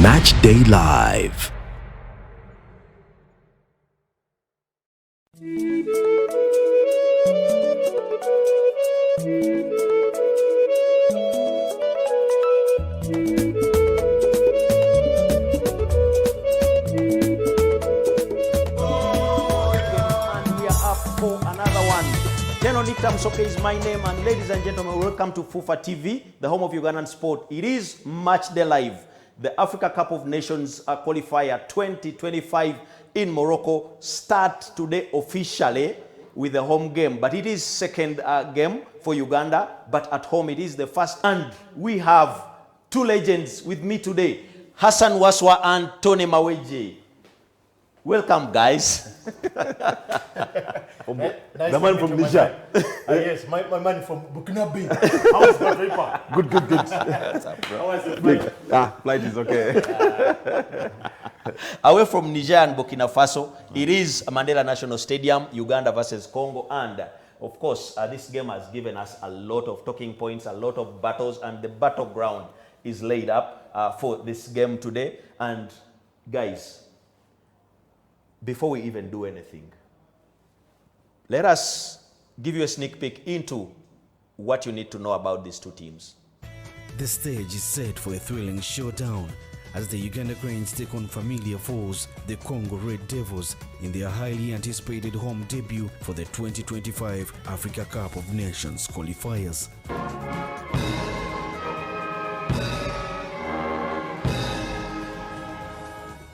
Match Day Live. Msoke is my name, and ladies and gentlemen, welcome to FUFA TV, the home of Ugandan sport. It is Match Day Live, the Africa Cup of Nations qualifier 2025 in Morocco. Start today officially with the home game, but it is second game for Uganda, but at home it is the first. And we have two legends with me today, Hassan Waswa and Tony Maweje. Welcome, guys. Nice the man from Niger. Yes, my man from Burkina Faso. How is the paper? Good. How is the flight? Flight is okay. Away from Niger and Burkina Faso, it is Mandela National Stadium, Uganda versus Congo. And of course, this game has given us a lot of talking points, a lot of battles, and the battleground is laid up for this game today. And guys, before we even do anything, let us give you a sneak peek into what you need to know about these two teams. The stage is set for a thrilling showdown as the Uganda Cranes take on familiar foes, the Congo Red Devils, in their highly anticipated home debut for the 2025 Africa Cup of Nations qualifiers.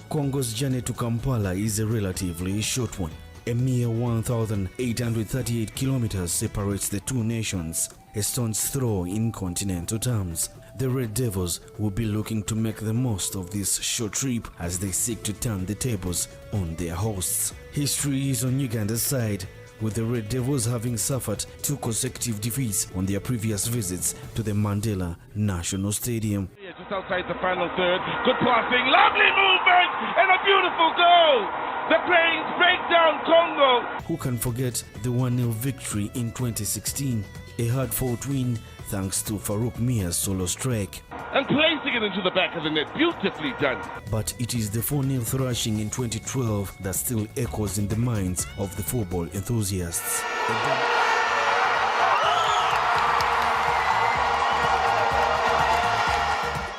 Congo's journey to Kampala is a relatively short one. A mere 1,838 kilometers separates the two nations, a stone's throw in continental terms. The Red Devils will be looking to make the most of this short trip as they seek to turn the tables on their hosts. History is on Uganda's side, with the Red Devils having suffered two consecutive defeats on their previous visits to the Mandela National Stadium. Just outside the final third, good passing, lovely movement, and a beautiful goal! The Cranes break down Congo! Who can forget the 1-0 victory in 2016? A hard-fought win thanks to Farouk Mia's solo strike. And placing it into the back of the net, beautifully done. But it is the 4-0 thrashing in 2012 that still echoes in the minds of the football enthusiasts.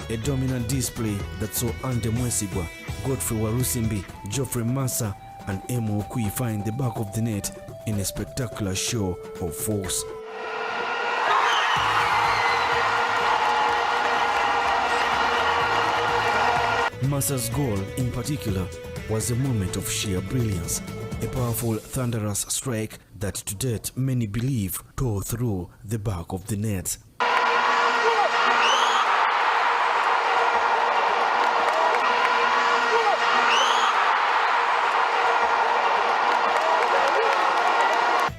A dominant display that saw Ande Mwesigwa, Godfrey Warusimbi, Geoffrey Massa and Emo Okui find the back of the net in a spectacular show of force. Massa's goal in particular was a moment of sheer brilliance, a powerful thunderous strike that to date many believe tore through the back of the net.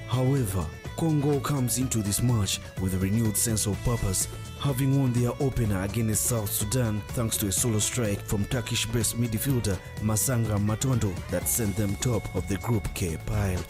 However, Congo comes into this match with a renewed sense of purpose, having won their opener against South Sudan thanks to a solo strike from Turkish-based midfielder Masanga Matondo that sent them top of the Group K pile.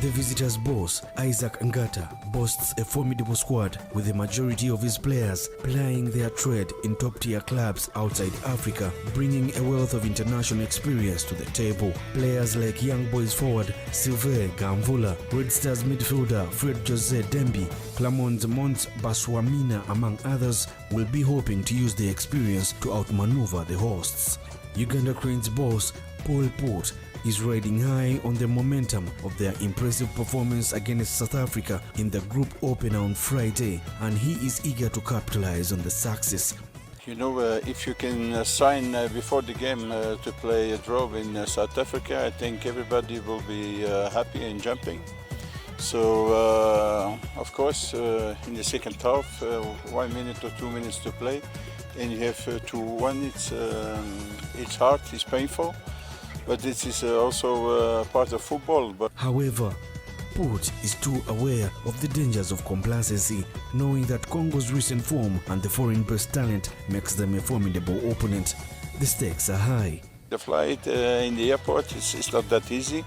The visitors' boss, Isaac Ngata, boasts a formidable squad with the majority of his players plying their trade in top-tier clubs outside Africa, bringing a wealth of international experience to the table. Players like Young Boys forward Sylvain Gamvula, Red Stars midfielder Fred Jose Dembi, Clermont Mont Baswamina, among others, will be hoping to use their experience to outmaneuver the hosts. Uganda Cranes boss Paul Port is riding high on the momentum of their impressive performance against South Africa in the group opener on Friday, and he is eager to capitalize on the success. You know, if you can sign before the game to play a draw in South Africa, I think everybody will be happy and jumping. So, of course, in the second half, 1 minute or 2 minutes to play, and you have 2-1, it's hard, it's painful. But this is also part of football. However, Port is too aware of the dangers of complacency, knowing that Congo's recent form and the foreign-based talent makes them a formidable opponent. The stakes are high. the flight in the airport. It's not that easy.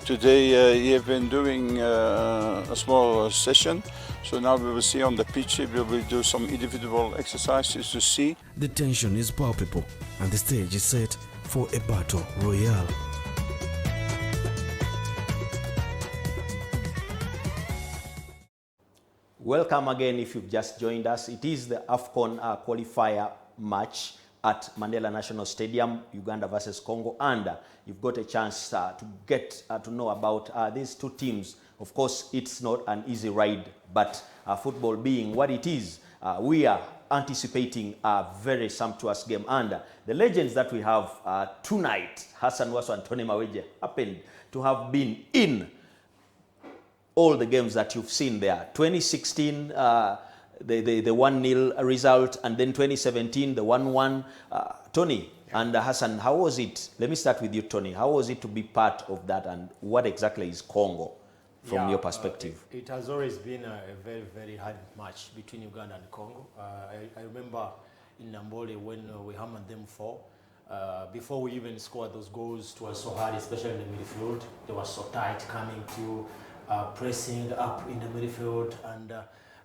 Today we have been doing a small session. So now we will see on the pitch, we will do some individual exercises to see. The tension is palpable and the stage is set for a battle royale. Welcome again if you've just joined us. It is the AFCON qualifier match at Mandela National Stadium, Uganda versus Congo, and you've got a chance to get to know about these two teams. Of course, it's not an easy ride, but football being what it is, we are anticipating a very sumptuous game. And the legends that we have tonight, Hassan Waso and Tony Maweje, happened to have been in all the games that you've seen there. 2016, the 1-0 result, and then 2017, the 1-1. Tony and Hassan, how was it? Let me start with you, Tony. How was it to be part of that, and what exactly is Congo from your perspective? It has always been a very, very hard match between Uganda and Congo. I remember in Nambole when we hammered them 4. Before we even scored those goals, it was so hard, especially in the midfield. They were so tight coming to pressing up in the midfield, and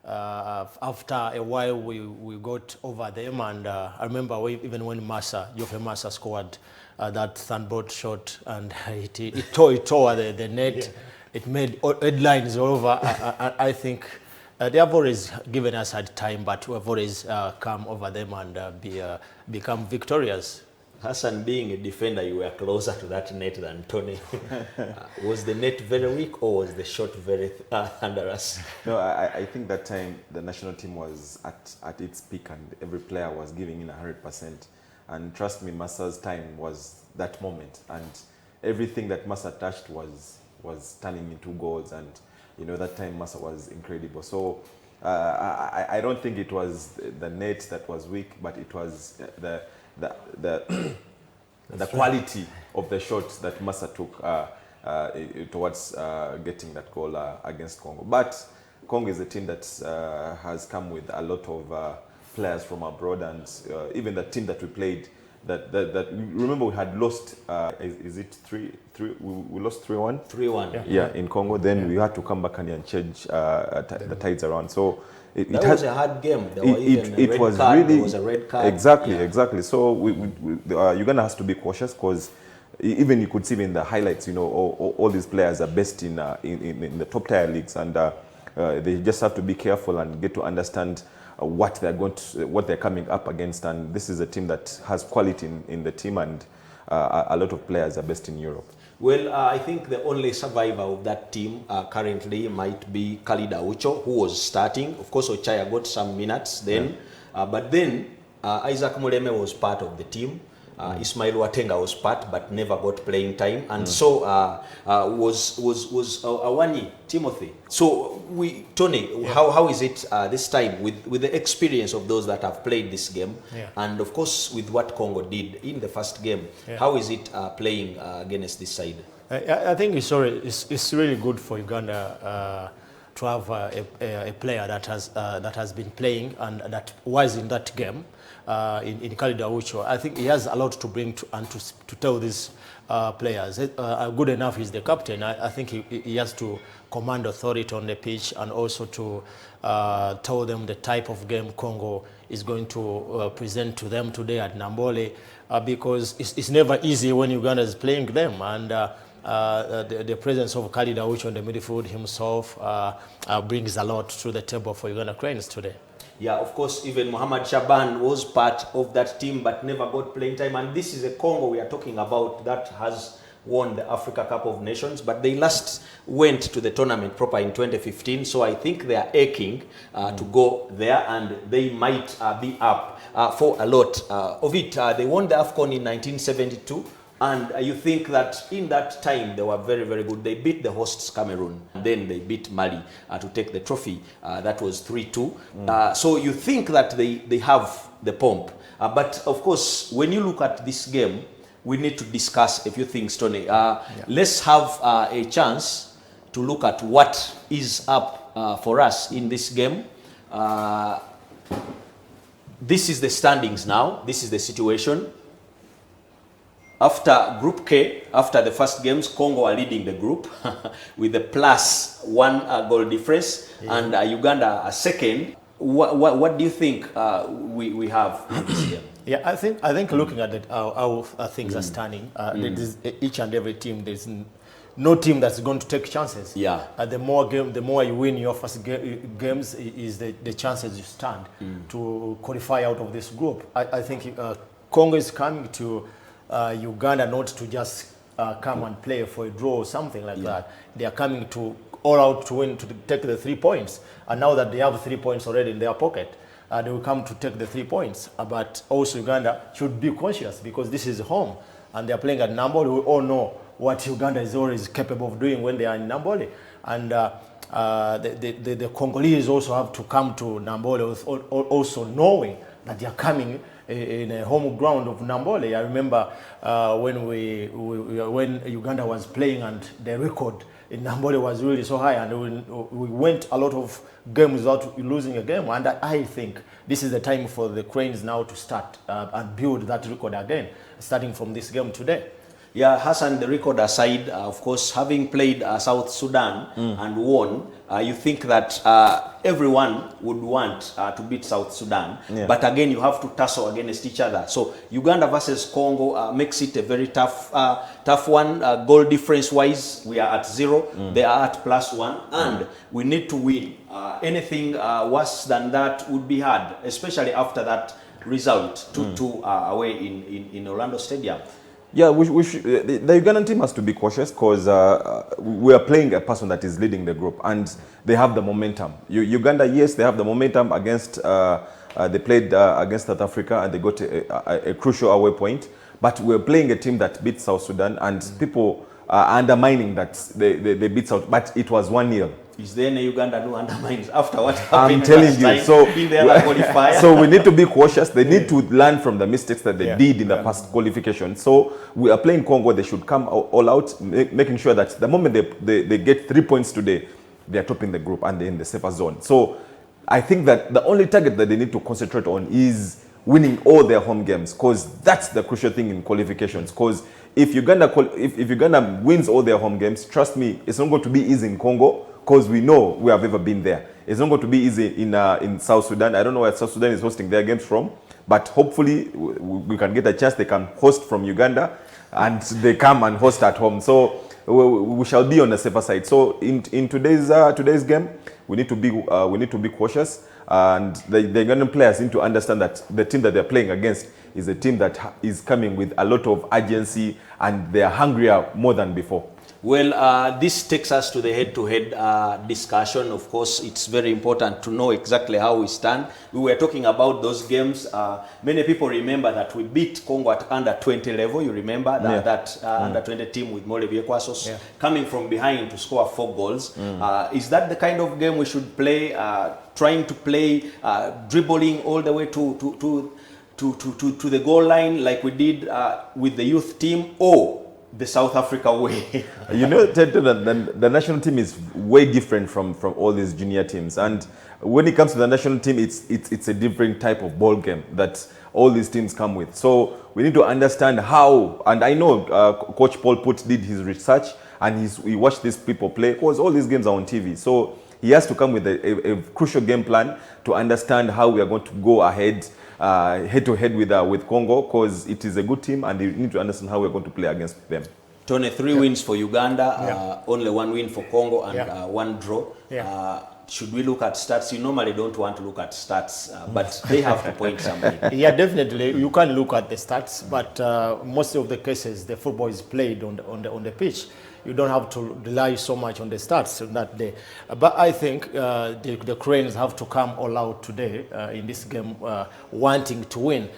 after a while we got over them, and I remember even when Geoffrey Massa scored that thunderbolt shot, and it tore the net. Yeah. It made headlines all over. I think they have always given us hard time, but we have always come over them and become victorious. Hassan, being a defender, you were closer to that net than Tony. Was the net very weak, or was the shot very thunderous? No, I think that time the national team was at its peak and every player was giving in 100%. And trust me, Massa's time was that moment. And everything that Massa touched was turning into goals. And, you know, that time Massa was incredible. So I don't think it was the net that was weak, but it was the quality of the shots that Massa took towards getting that goal against Congo. But Congo is a team that has come with a lot of players from abroad, and even the team that we played, that remember we had lost, is it 3-3? We lost 3-1? 3-1. Yeah, in Congo. Then we had to come back and change the tides around. So it was a hard game. There was a red card. Exactly. So Uganda has to be cautious, because even you could see in the highlights, you know, all these players are best in the top tier leagues, and they just have to be careful and get to understand what they're coming up against. And this is a team that has quality in the team, and a lot of players are best in Europe. Well, I think the only survivor of that team currently might be Khalid Aucho, who was starting. Of course, Ochaya got some minutes then, but then Isaac Muleme was part of the team. Ismail Watenga was part, but never got playing time, and so was Awani Timothy. So Tony, how is it this time with the experience of those that have played this game, and of course with what Congo did in the first game? How is it playing against this side? I think it's really good for Uganda to have a player that has been playing and that was in that game. In Khalid Aucho, I think he has a lot to bring to tell these players. Good enough, he's the captain. I think he has to command authority on the pitch, and also to tell them the type of game Congo is going to present to them today at Nambole, because it's never easy when Uganda is playing them. And the presence of Khalid Aucho in the midfield himself brings a lot to the table for Uganda Cranes today. Yeah, of course, even Mohamed Shaban was part of that team, but never got playing time. And this is a Congo we are talking about that has won the Africa Cup of Nations, but they last went to the tournament proper in 2015. So I think they are aching to go there, and they might be up for a lot of it. They won the AFCON in 1972. And you think that in that time they were very, very good. They beat the hosts Cameroon. Then they beat Mali to take the trophy. That was 3-2. So you think that they have the pomp. But of course, when you look at this game, we need to discuss a few things, Tony. Let's have a chance to look at what is up for us in this game. This is the standings now. This is the situation. After Group K, after the first games, Congo are leading the group with a +1 goal difference, and Uganda are second. What do you think we have in this game? Yeah, I think looking at it, how things are standing, each and every team, there's no team that's going to take chances. Yeah. The more you win your first games, is the chances you stand to qualify out of this group. I think Congo is coming to Uganda not to just come and play for a draw or something like that. They are coming to all out to win, to take the 3 points. And now that they have 3 points already in their pocket, they will come to take the 3 points. But also Uganda should be conscious, because this is home and they are playing at Nambole. We all know what Uganda is always capable of doing when they are in Nambole. And the Congolese also have to come to Nambole also knowing that they are coming in a home ground of Nambole. I remember when Uganda was playing and the record in Nambole was really so high, and we went a lot of games without losing a game. And I think this is the time for the Cranes now to start and build that record again, starting from this game today. Yeah, Hassan, the record aside, of course, having played South Sudan and won, you think that everyone would want to beat South Sudan. Yeah. But again, you have to tussle against each other. So Uganda versus Congo makes it a very tough one. Goal difference-wise, we are at 0. They are at +1. And we need to win. Anything worse than that would be hard, especially after that result, 2-2 away in Orlando Stadium. Yeah, the Ugandan team has to be cautious, because we are playing a person that is leading the group and they have the momentum. Uganda, yes, they have the momentum against, they played against South Africa and they got a crucial away point. But we're playing a team that beat South Sudan, and people are undermining that they beat South, but it was 1-0. Is there any Uganda who undermines after what happened? I'm telling you. So, so we need to be cautious. They need to learn from the mistakes that they did in the past qualification. So we are playing Congo. They should come all out, making sure that the moment they get 3 points today, they are topping the group and they're in the safer zone. So I think that the only target that they need to concentrate on is winning all their home games, because that's the crucial thing in qualifications. Because if Uganda wins all their home games, trust me, it's not going to be easy in Congo, because we know we have ever been there. It's not going to be easy in South Sudan. I don't know where South Sudan is hosting their games from, but hopefully we can get a chance. They can host from Uganda, and they come and host at home. So we shall be on the safer side. So in today's game, we need to be cautious, and the Ugandan players need to understand that the team that they're playing against is a team that is coming with a lot of urgency, and they are hungrier more than before. Well, this takes us to the head-to-head discussion. Of course, it's very important to know exactly how we stand. We were talking about those games. Many people remember that we beat Congo at under 20 level. You remember that under 20 team with Mole Biekwasos coming from behind to score 4 goals. Is that the kind of game we should play? Trying to play dribbling all the way to the goal line like we did with the youth team, or the South Africa way? You know, the national team is way different from all these junior teams, and when it comes to the national team, it's a different type of ball game that all these teams come with. So we need to understand how, and I know Coach Paul Put did his research, and he watched these people play, because all these games are on TV. So he has to come with a crucial game plan to understand how we are going to go ahead head-to-head with Congo, because it is a good team and you need to understand how we're going to play against them. Tony, 3 wins for Uganda, only 1 win for Congo, and 1 draw. Should we look at stats? You normally don't want to look at stats, but they have to point something. Yeah, definitely. You can look at the stats, but most of the cases, the football is played on the pitch. You don't have to rely so much on the stats on that day. But I think the Cranes have to come all out today in this game, wanting to win.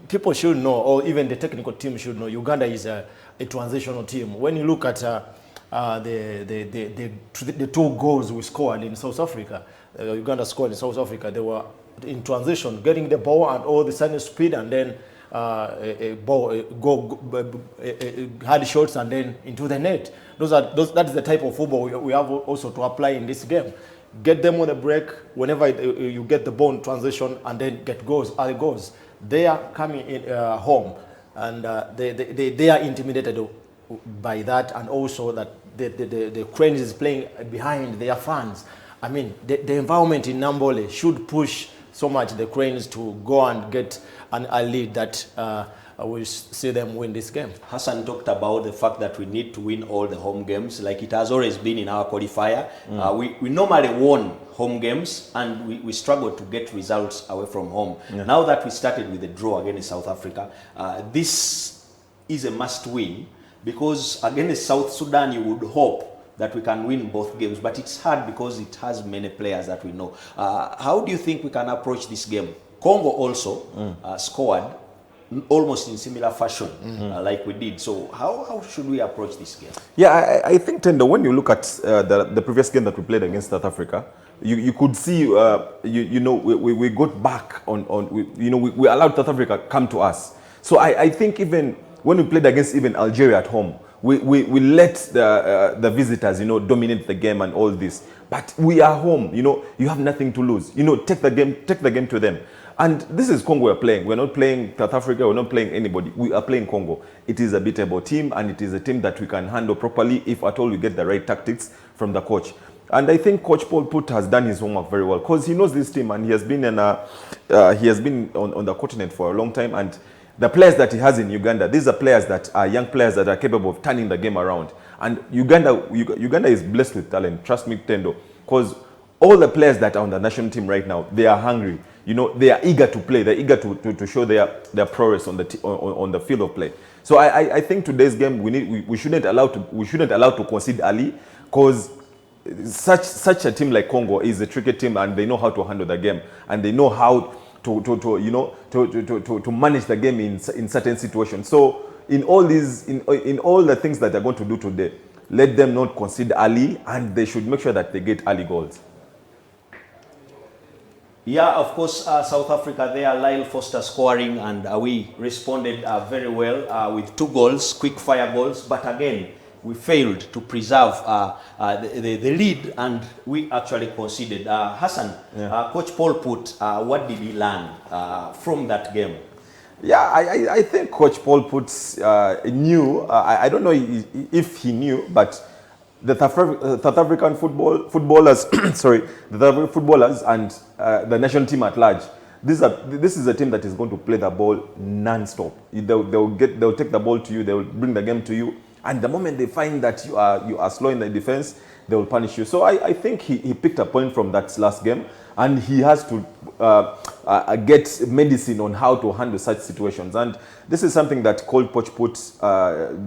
People should know, or even the technical team should know, Uganda is a transitional team. When you look at the 2 goals we scored in South Africa, Uganda scored in South Africa, they were in transition, getting the ball and all the sudden speed, and then hard shots and then into the net. That is the type of football we have also to apply in this game. Get them on the break whenever you get the ball in transition, and then get goals, early goals. They are coming in home. and they are intimidated by that, and also that the Cranes is playing behind their fans. I mean, the environment in Nambole should push so much the Cranes to go and get a lead that will see them win this game. Hassan talked about the fact that we need to win all the home games, like it has always been in our qualifier. We normally won home games, and we struggle to get results away from home. Now that we started with the draw against South Africa, this is a must win, because against South Sudan you would hope that we can win both games, but it's hard because it has many players that we know. How do you think we can approach this game? Congo also scored almost in similar fashion like we did. So how should we approach this game? Yeah, I think, Tendo, when you look at the previous game that we played against South Africa, you could see, we got back we allowed South Africa come to us. So I think even when we played against even Algeria at home, we let the visitors, dominate the game and all this. But we are home, you have nothing to lose. Take the game to them. And this is Congo we're playing. We're not playing South Africa, we're not playing anybody. We are playing Congo. It is a beatable team, and it is a team that we can handle properly if at all we get the right tactics from the coach. And I think Coach Paul Put has done his homework very well, because he knows this team, and he has been on the continent for a long time. And the players that he has in Uganda, these are players that are young players that are capable of turning the game around. And Uganda is blessed with talent. Trust me, Tendo, because all the players that are on the national team right now, they are hungry. They are eager to play. They're eager to show their prowess on the field of play. So I think today's game we shouldn't allow to concede early, because such a team like Congo is a tricky team, and they know how to handle the game, and they know how to manage the game in certain situations. So in all the things that they're going to do today, let them not concede early, and they should make sure that they get early goals. Yeah, of course, South Africa there, Lyle Foster scoring, and we responded very well with 2 goals, quick fire goals. But again, we failed to preserve the lead, and we actually conceded. Hassan, Coach Paul Put, what did he learn from that game? Yeah, I think Coach Paul Put knew. I don't know if he knew, but the South African footballers, the footballers and the national team at large, this is a team that is going to play the ball non-stop. They'll take the ball to you, they'll bring the game to you, and the moment they find that you are slow in the defense, they will punish you. So I think he picked a point from that last game, and he has to get medicine on how to handle such situations. And this is something that Coach Put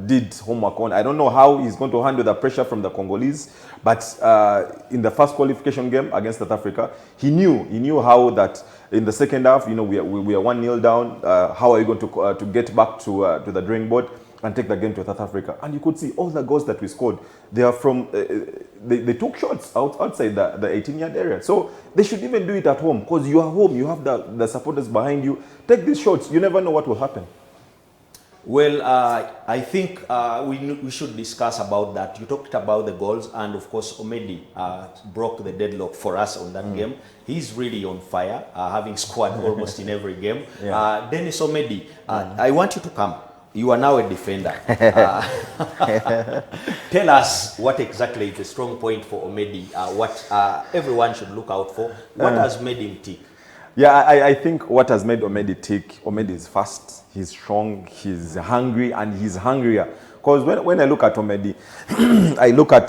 did homework on. I don't know how he's going to handle the pressure from the Congolese, but in the first qualification game against South Africa, he knew how that in the second half, we are 1-0 down. How are you going to get back to the drawing board and take the game to South Africa? And you could see all the goals that we scored, they are from, they took shots outside the 18-yard area. So they should even do it at home, because you are home, you have the supporters behind you. Take these shots, you never know what will happen. Well, I think we should discuss about that. You talked about the goals, and of course Omedi broke the deadlock for us on that game. He's really on fire, having scored almost in every game. Dennis Omedi, I want you to come. You are now a defender. Tell us what exactly is the strong point for Omedi, what everyone should look out for. What has made him tick? Yeah, I think what has made Omedi tick, Omedi is fast, he's strong, he's hungry, and he's hungrier. Because when I look at Omedi, I look at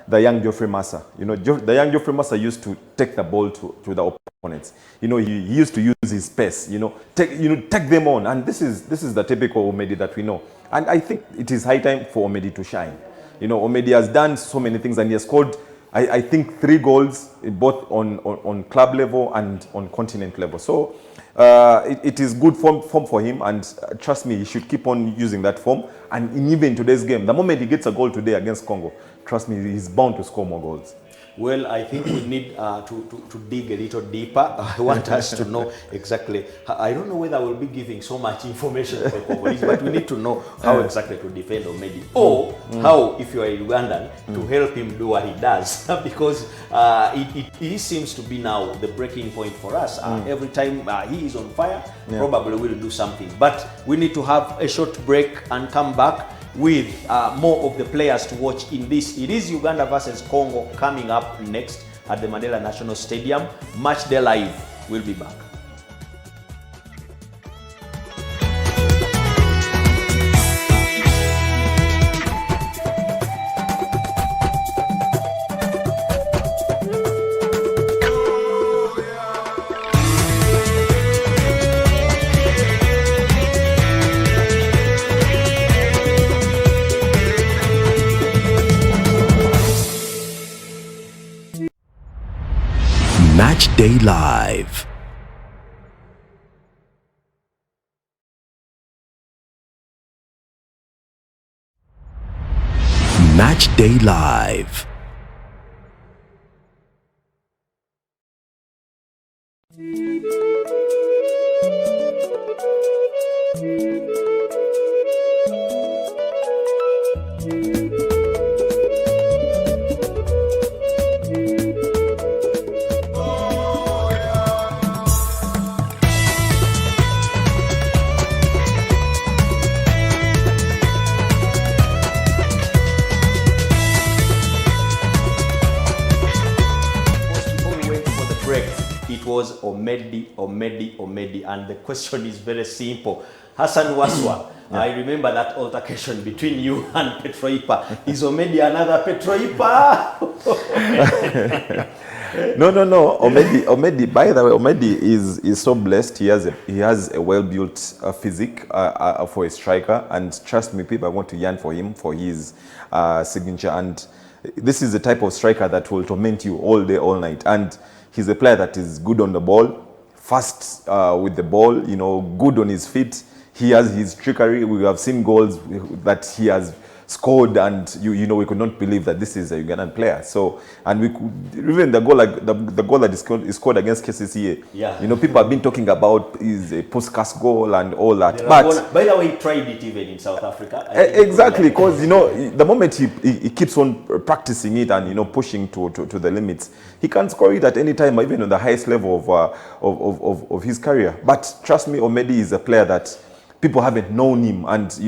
the young Geoffrey Massa. The young Geoffrey Massa used to take the ball to the opponents. He used to use his pace, take them on. And this is the typical Omedi that we know. And I think it is high time for Omedi to shine. Omedi has done so many things, and he has scored, I think, 3 goals, both on club level and on continent level. So it is good form for him, and trust me, he should keep on using that form. And even in today's game, the moment he gets a goal today against Congo, trust me, he's bound to score more goals. Well, I think we need to dig a little deeper. I want us to know exactly. I don't know whether we'll be giving so much information to the Congolese, but we need to know how exactly to defend Omedi, or how, if you are a Ugandan, to help him do what he does. Because it seems to be now the breaking point for us. Every time he is on fire, probably we'll do something. But we need to have a short break and come back with more of the players to watch in this. It is Uganda versus Congo coming up next at the Mandela National Stadium. Match Day Live. We'll be back. Match Day Live. Match Day Live. It was Omedi, and the question is very simple. Hassan Waswa, I remember that altercation between you and Petroipa. Is Omedi another Petroipa? No. Omedi, by the way, Omedi is so blessed. He has a well-built physique for a striker, and trust me, people, I want to yearn for him for his signature. And this is the type of striker that will torment you all day, all night. And he's a player that is good on the ball, fast with the ball, good on his feet. He has his trickery. We have seen goals that he has scored, and we could not believe that this is a Ugandan player. So, and we could, even the goal that is scored against KCCA. People have been talking about is a post-cast goal and all that. But by the way, he tried it even in South Africa. Exactly, because the moment he keeps on practicing it and pushing to the limits, he can score it at any time, even on the highest level of his career. But trust me, Omedi is a player that people haven't known him, and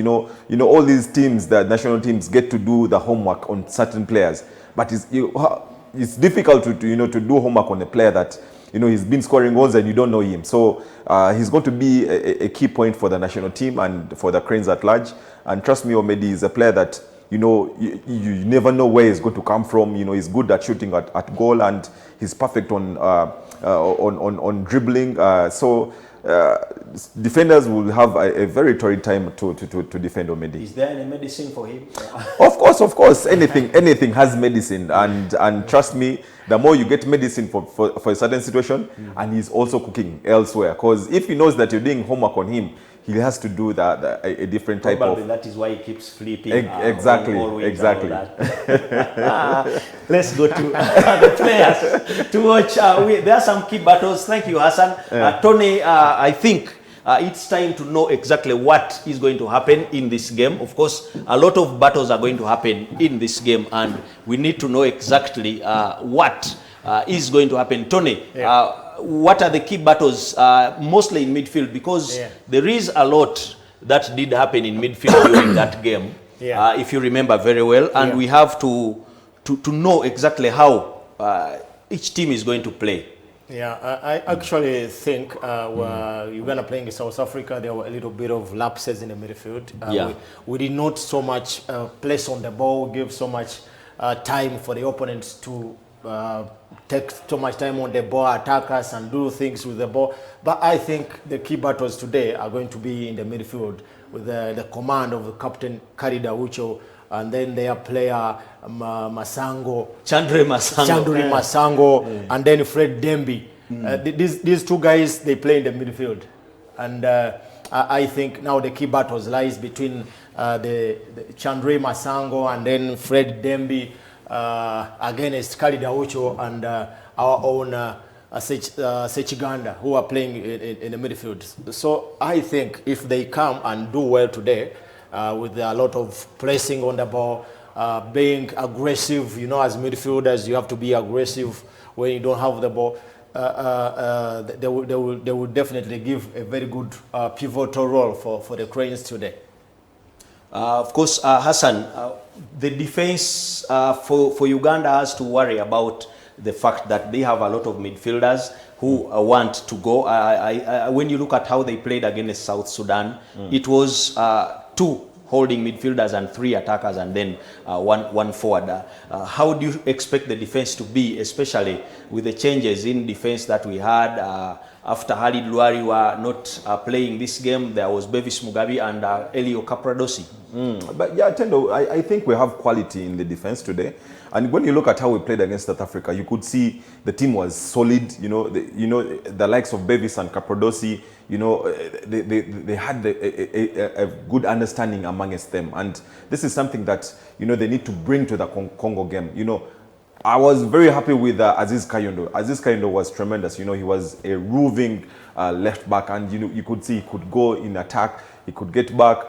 all these teams, the national teams, get to do the homework on certain players, but it's difficult to do homework on a player that he's been scoring goals and you don't know him. So he's going to be a key point for the national team and for the Cranes at large. And trust me, Omedi is a player that you never know where he's going to come from. He's good at shooting at goal, and he's perfect on dribbling. So defenders will have a very torrid time to defend Omedi. Is there any medicine for him? Of course. Anything has medicine, and trust me, the more you get medicine for a certain situation, and he's also cooking elsewhere. Because if he knows that you're doing homework on him, he has to do a different type Probably of. that is why he keeps flipping. Exactly. Let's go to the players to watch. There are some key battles. Thank you, Hassan. Tony, I think it's time to know exactly what is going to happen in this game. Of course, a lot of battles are going to happen in this game, and we need to know exactly what is going to happen. Tony, what are the key battles, mostly in midfield, because there is a lot that did happen in midfield during that game, if you remember very well, and we have to know exactly how each team is going to play. I actually think Uganda playing in South Africa, there were a little bit of lapses in the midfield. We did not so much place on the ball, give so much time for the opponents to take so much time on the ball, attack us and do things with the ball. But I think the key battles today are going to be in the midfield with the command of the captain Karida Ucho, and then their player Chandre Masango, and then Fred Dembi. These two guys, they play in the midfield, and I think now the key battles lies between the Chandre Masango and then Fred Dembi. against Khalid Aucho and our own Uganda, who are playing in the midfield. So I think if they come and do well today, with a lot of pressing on the ball, being aggressive, you know, as midfielders, you have to be aggressive when you don't have the ball. They will definitely give a very good pivotal role for the Cranes today. Of course, Hassan, the defense for Uganda has to worry about the fact that they have a lot of midfielders who want to go. When you look at how they played against South Sudan, it was 2 holding midfielders and 3 attackers, and then one forward. How do you expect the defense to be, especially with the changes in defense that we had after Halid Luari were not playing this game? There was Bevis Mugabe and Elio Capradosi. But yeah, Tendo, I think we have quality in the defense today. And when you look at how we played against South Africa, you could see the team was solid. You know, the likes of Bevis and Capradosi, you know, they had a good understanding amongst them. And this is something that, you know, they need to bring to the Congo game. You know, I was very happy with Aziz Kayondo. Aziz Kayondo was tremendous. You know, he was a roving left back, and you know, you could see he could go in attack, he could get back.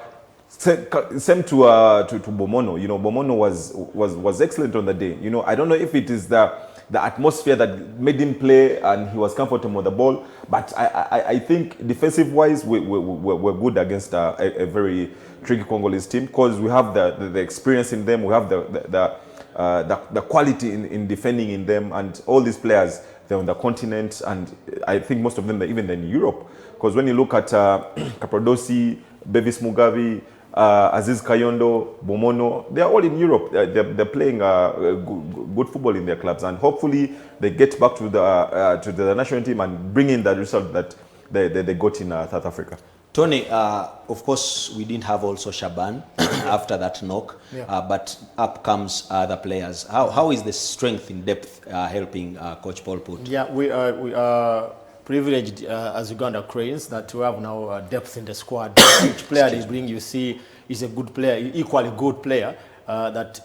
Same to Bomono. You know, Bomono was excellent on the day. You know, I don't know if it is the atmosphere that made him play and he was comfortable with the ball, but I think defensive wise we're good against a very tricky Congolese team, because we have the experience in them, we have the quality in defending in them, and all these players, they're on the continent, and I think most of them are even in Europe, because when you look at Capradosi, Bevis Mugabe, Aziz Kayondo, Bomono, they are all in Europe. They're playing good football in their clubs, and hopefully they get back to the national team and bring in the result that they got in South Africa. Tony, of course, we didn't have also Shaban after that knock, but up comes other players. How is the strength in depth helping Coach Paul Put? Yeah, we are privileged as Uganda Cranes that we have now depth in the squad. Each player they bring, you see, is a good player, equally good player that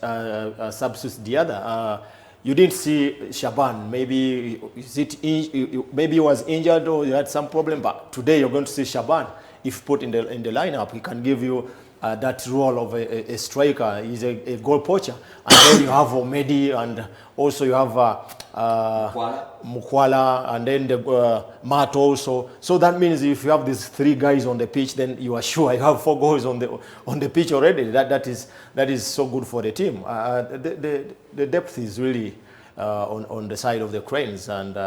substitutes the other. You didn't see Shaban. Maybe he was injured or he had some problem, but today you're going to see Shaban. If put in the lineup, he can give you that role of a striker. He's a goal poacher. And then you have Omedi, and also you have Mukwala, and then the Matt also. So that means if you have these 3 guys on the pitch, then you are sure you have 4 goals on the pitch already. That is so good for the team. The depth is really on the side of the Cranes, and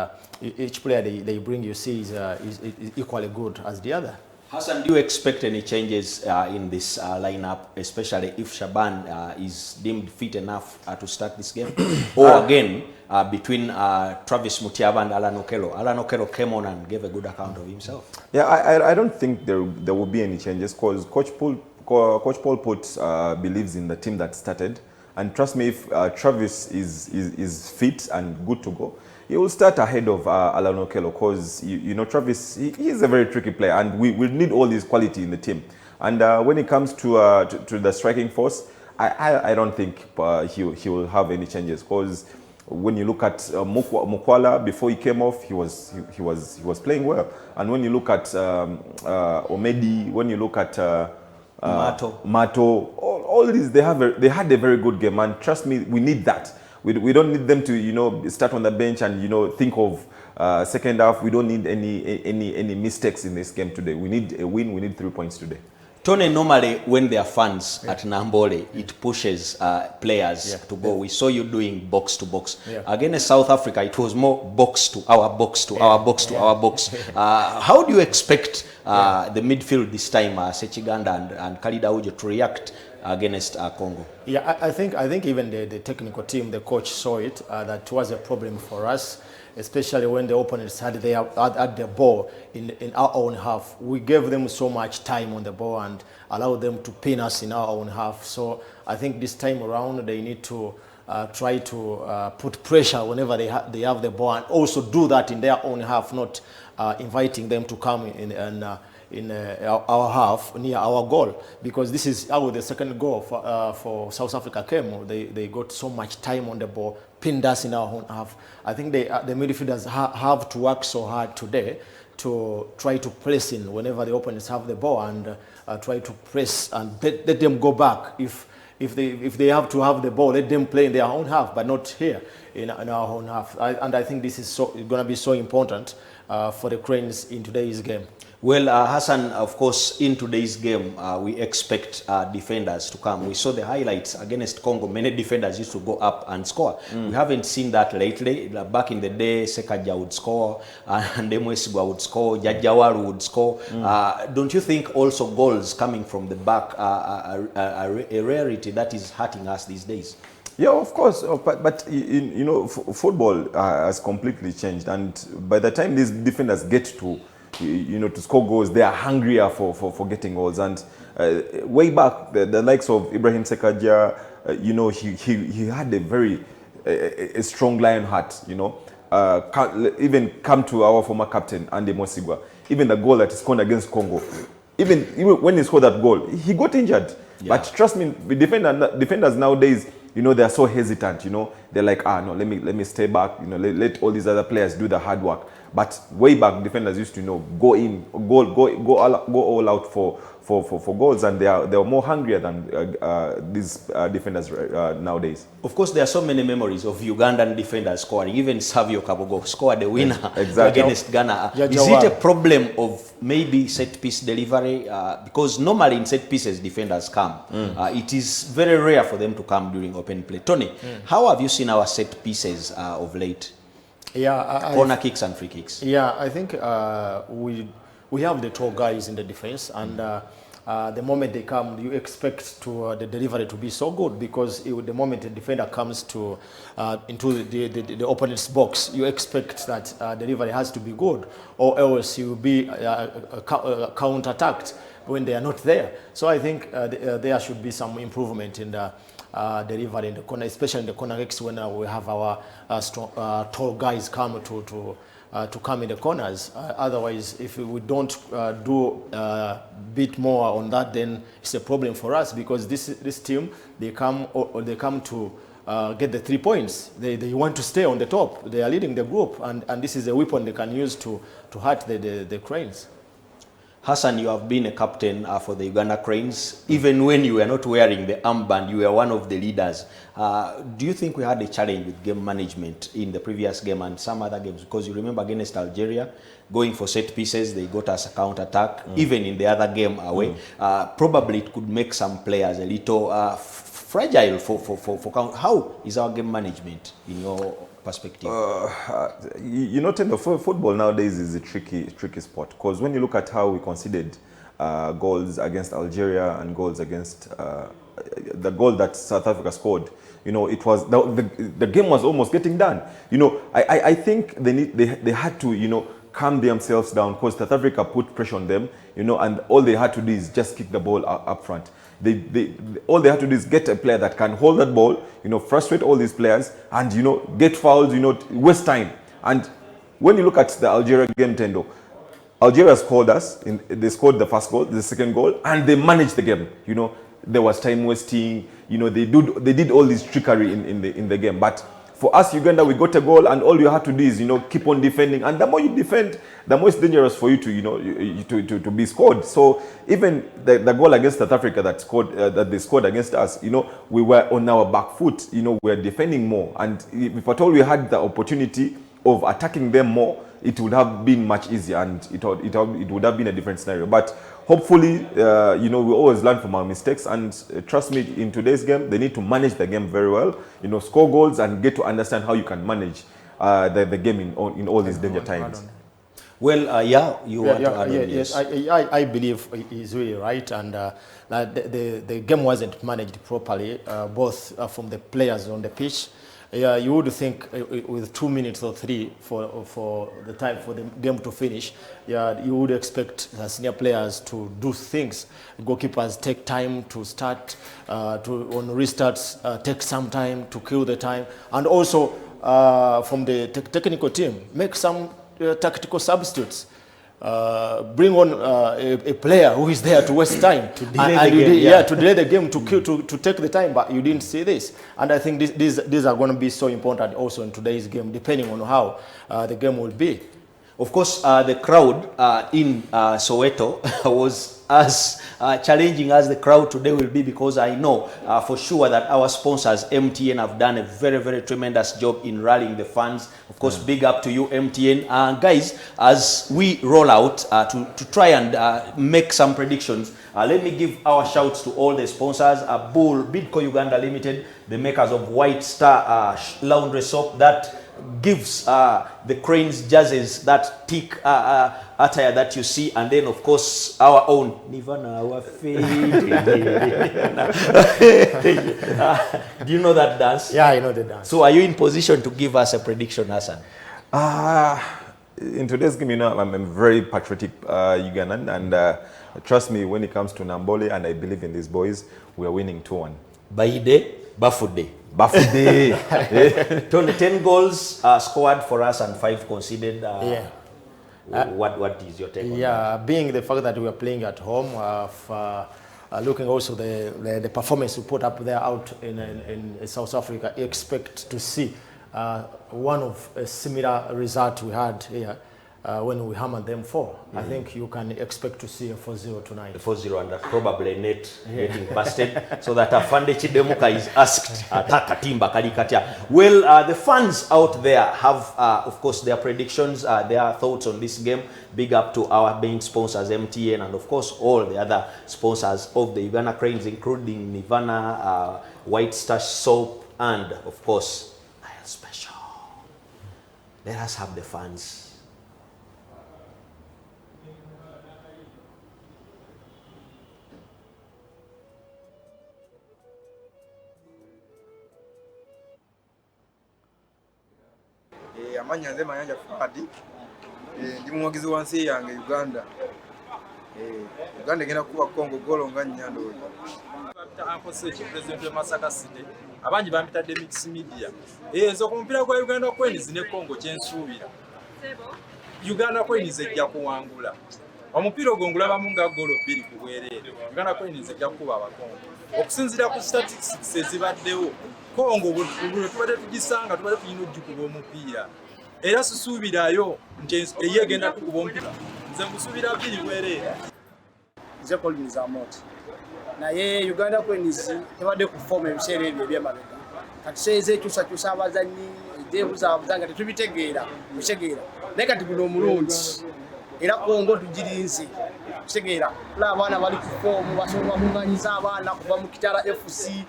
each player they bring, you see, is equally good as the other. Hassan, do you expect any changes in this lineup, especially if Shaban is deemed fit enough to start this game? Or again, between Travis Mutiaba and Alan Okello? Alan Okello came on and gave a good account of himself. Yeah, I don't think there will be any changes, because Coach Paul Put believes in the team that started. And trust me, if Travis is fit and good to go, he will start ahead of Alan Okello, because you know, Travis, he is a very tricky player, and we need all this quality in the team. And when it comes to the striking force, I don't think he will have any changes, because when you look at Mukwala, before he came off, he was playing well. And when you look at Omedi, when you look at Mato, all these, they had a very good game, and trust me, we need that. We don't need them to, you know, start on the bench and, you know, think of second half. We don't need any mistakes in this game today. We need a win. We need 3 points today. Tony, normally when there are fans at Nambole, it pushes players to go. We saw you doing box to box. Against South Africa, it was more box to our box to our box to our box. How do you expect the midfield this time, Sechiganda and Khalid Aucho, to react against Congo? Yeah, I think even the technical team, the coach saw it, that was a problem for us, especially when the opponents had the ball in our own half. We gave them so much time on the ball and allowed them to pin us in our own half. So I think this time around they need to try to put pressure whenever they have the ball, and also do that in their own half, not inviting them to come in and in our half near our goal, because this is how the second goal for South Africa came. They got so much time on the ball, pinned us in our own half. I think the midfielders have to work so hard today to try to press in whenever the opponents have the ball, and try to press and let them go back. If they have to have the ball, let them play in their own half, but not here in our own half. And I think this is going to be so important for the Cranes in today's game. Well, Hassan, of course, in today's game, we expect defenders to come. We saw the highlights against Congo. Many defenders used to go up and score. We haven't seen that lately. Back in the day, Sekaja would score, and Demwesigwa would score, Jajawaru would score. Don't you think also goals coming from the back are a rarity that is hurting us these days? Yeah, of course, but you know, football has completely changed, and by the time these defenders get to, you know, to score goals, they are hungrier for getting goals. And way back, the likes of Ibrahim Sekaja, you know, he had a very a strong lion heart, you know. Even come to our former captain, Andy Mosigwa, even the goal that he scored against Congo, even when he scored that goal, he got injured. Yeah. But trust me, defenders nowadays, you know, they are so hesitant, you know. They're like, no, let me stay back, you know, let all these other players do the hard work. But way back, defenders used to, you know, go all out for goals, and they are more hungrier than these defenders nowadays. Of course, there are so many memories of Ugandan defenders scoring. Even Savio Kabogo scored the winner against Ghana. Is it a problem of maybe set-piece delivery? Because normally in set pieces, defenders come. It is very rare for them to come during open play. Tony, how have you seen our set pieces of late? Yeah, corner kicks and free kicks. Yeah, I think we have the tall guys in the defense, and the moment they come, you expect the delivery to be so good, because the moment the defender comes into the opponent's box, you expect that delivery has to be good, or else you will be counter-attacked when they are not there. So I think there should be some improvement in the delivery in the corner, especially in the corner kicks, when we have our tall guys come to come in the corners. Otherwise, if we don't do a bit more on that, then it's a problem for us, because this team, they come to get the 3 points. They want to stay on the top. They are leading the group, and this is a weapon they can use to hurt the Cranes. Hassan, you have been a captain for the Uganda Cranes. Even when you were not wearing the armband, you were one of the leaders. Do you think we had a challenge with game management in the previous game and some other games? Because you remember against Algeria, going for set pieces, they got us a counter-attack. Even in the other game away, probably it could make some players a little fragile for count. How is our game management in your perspective? You know, football nowadays is a tricky sport, because when you look at how we conceded goals against Algeria and goals against the goal that South Africa scored, you know, it was the game was almost getting done. You know, I think they had to, you know, calm themselves down, because South Africa put pressure on them, you know, and all they had to do is just kick the ball up front. All they have to do is get a player that can hold that ball, you know, frustrate all these players, and, you know, get fouls, you know, waste time. And when you look at the Algeria game, Tendo, Algeria scored us. They scored the first goal, the second goal, and they managed the game. You know, there was time wasting. You know, they did all this trickery in the game. But for us, Uganda, we got a goal, and all you have to do is, you know, keep on defending. And the more you defend, the more it's dangerous for you to, you know, to be scored. So even the goal against South Africa that they scored against us, you know, we were on our back foot. You know, we were defending more. And if at all we had the opportunity of attacking them more, it would have been much easier, and it would have been a different scenario. But hopefully, you know, we always learn from our mistakes, and trust me, in today's game, they need to manage the game very well, you know, score goals and get to understand how you can manage the game in all these danger times. Well, you want to add on? Yes, I believe he's really right, and the game wasn't managed properly, both from the players on the pitch. Yeah, you would think with 2 minutes or 3 for the time for the game to finish, yeah, you would expect senior players to do things. Goalkeepers take time to start, on restarts, take some time to kill the time, and also from the technical team, make some tactical substitutes. bring on a player who is there to waste time to delay the game to take the time, but you didn't see this. And I think these are going to be so important also in today's game, depending on how the game will be. Of course, the crowd in Soweto was as challenging as the crowd today will be, because I know for sure that our sponsors, MTN, have done a very, very tremendous job in rallying the fans. Of course, big up to you, MTN. Guys, as we roll out to try and make some predictions, let me give our shouts to all the sponsors. Bull, Bidco Uganda Limited, the makers of White Star laundry soap that gives the Cranes jerseys that thick attire that you see, and then of course our own Nivana, our do you know that dance? Yeah, I know the dance. So are you in position to give us a prediction, Hassan? In today's game, you know, I'm a very patriotic Ugandan, and trust me, when it comes to Nambole, and I believe in these boys, we are winning 2-1. Baide, Bafude. Bafude. 10 goals scored for us and 5 conceded. What is your take on that? Yeah, being the fact that we are playing at home, looking also the performance we put up there out in South Africa, expect to see one of a similar result we had here when we hammered them 4. I think you can expect to see a 4-0 tonight. 4-0, and probably net getting busted, so that Afande Chidemuka is asked Takatimba Kadikatia. Well, the fans out there have, of course, their predictions, their thoughts on this game. Big up to our main sponsors, MTN, and of course all the other sponsors of the Uganda Cranes, including Nivana, White Star Soap, and of course Nile Special. Let us have the fans. Amanya nze Mayanja Fadi, ndi muwagizi wansi yange Uganda. Uganda egenda kuba Congo golo nga nnyando. Bapita Uncle Sechi, President wa Masaka City. Abangi bampitadde mix media. Nze ku mupiira gwa Uganda Cranes ne Congo kyensuubira. Uganda Cranes ejja kuwangula. Omupiira ogwo ngulabamu nga golo 2 ku bwereere. Uganda Cranes ejja kuba abakongo. Okusinziira ku statistics ezibaddewo, Congo bwe tubadde tugisanga tubadde tulina ojjukuba omupiira. Era susuubirayo nti eyegenda kukuba omupiira. Nze nkusuubira 2 bwereere. Nze Collins Amoti. Naye Uganda Cranes tebadde ku form ebiseera ebyo eby'emabega. Kati seeze ekyusakyusa abazannyi, ebyebuzaabuza nga tetubitegeera, mutegeera. Naye kati guno omulungi. Era Congo tugirinze. Kitegeera. Tulaba abaana bali ku form, basobola kunganyiza abaana kuva mu Kitara FC,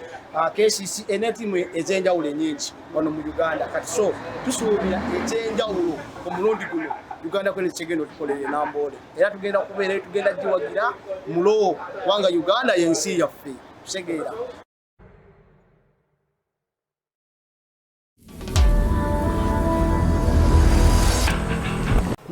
KCC, enetimu ez'enjawulo ennyingi wano mu Uganda. Kati so tusuubira ez'enjawulo ku mulundi guno Uganda Cranes kigenda okukolera Nambole. Era tugenda kubeera tugenda giwagira mulo kubanga Uganda y'ensi yaffe. Kitegeera.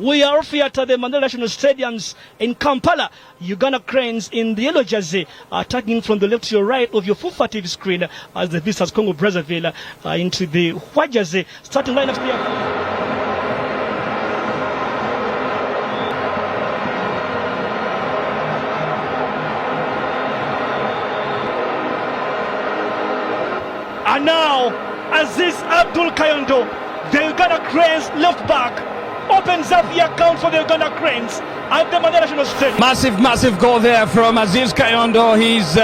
We are off here at the Mandela National Stadiums in Kampala. Uganda Cranes in the yellow jersey, attacking from the left to your right of your FUFA TV screen as the visitors Congo Brazzaville into the white jersey. Starting lineup here. And now, Aziz Abdul Kayondo, the Uganda Cranes left back, opens up the account for the Uganda Cranes at the Mandela National Stadium. Massive goal there from Aziz Kayondo. He's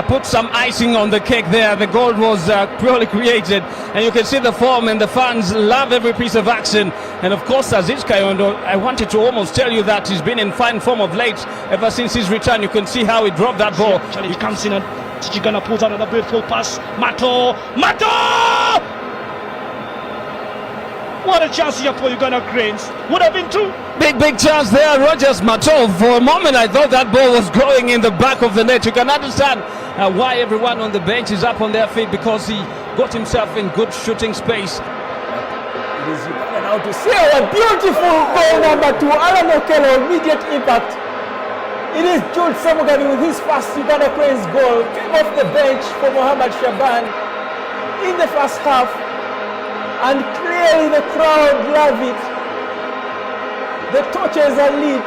put some icing on the cake there. The goal was purely created, and you can see the form, and the fans love every piece of action. And of course, Aziz Kayondo, I wanted to almost tell you that he's been in fine form of late ever since his return. You can see how he dropped that ball. He comes in and Uganda pulls out another beautiful pass. Mato! What a chance here for Uganda Cranes. Would have been 2. Big chance there, Rogers Mato. For a moment I thought that ball was going in the back of the net. You can understand why everyone on the bench is up on their feet, because he got himself in good shooting space. It is Uganda now to see a beautiful goal number 2. Alan Okello, immediate impact. It is Jude Semugani with his first Uganda Cranes goal. Came off the bench for Mohamed Shaban in the first half. And clearly the crowd love it. The torches are lit.